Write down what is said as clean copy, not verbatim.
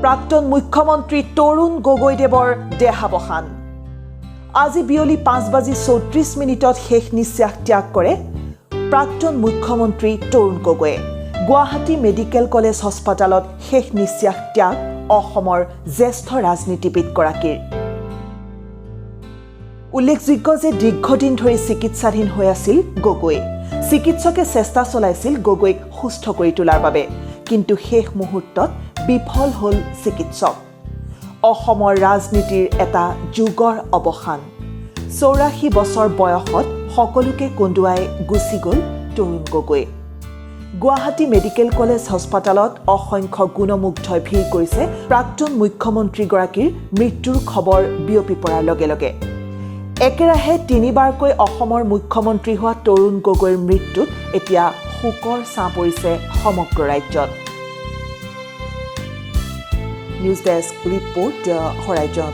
প্ৰাক্তন মুখ্যমন্ত্ৰী তৰুণ গগৈদেৱৰ দেহাৱসান আজি বিয়লি 5:34 শেষ নিশ্বাস ত্যাগ কৰে প্ৰাক্তন মুখ্যমন্ত্ৰী তৰুণ গগৈয়ে গুৱাহাটী মেডিকেল কলেজ হাস্পতালত শেষ নিশ্বাস ত্যাগ অসমৰ জ্যেষ্ঠ ৰাজনীতিবিদগৰাকীৰ উল্লেখযোগ্য যে দীৰ্ঘদিন ধৰি চিকিৎসাধীন হৈ আছিল গগৈ চিকিৎসকে চেষ্টা চলাইছিল গগৈক সুস্থ কৰি তোলাৰ বাবে কিন্তু শেষ মুহূৰ্তত বিফল হ'ল চিকিৎসক অসমৰ ৰাজনীতিৰ এটা যুগৰ অৱসান 84 বছৰ বয়সত সকলোকে কন্দুৱাই গুচি গ'ল তৰুণ গগৈ গুৱাহাটী মেডিকেল কলেজ হাস্পতালত অসংখ্য গুণমুগ্ধই ভিৰ কৰিছে প্ৰাক্তন মুখ্যমন্ত্ৰীগৰাকীৰ মৃত্যুৰ খবৰ বিয়পি পৰাৰ লগে লগে একেৰাহে তিনিবাৰকৈ অসমৰ মুখ্যমন্ত্ৰী হোৱা তৰুণ গগৈৰ মৃত্যুত এতিয়া শোকৰ ছাঁ পৰিছে সমগ্ৰ ৰাজ্যত নিউজ ডেস্ক ৰিপোৰ্ট হৰাইজন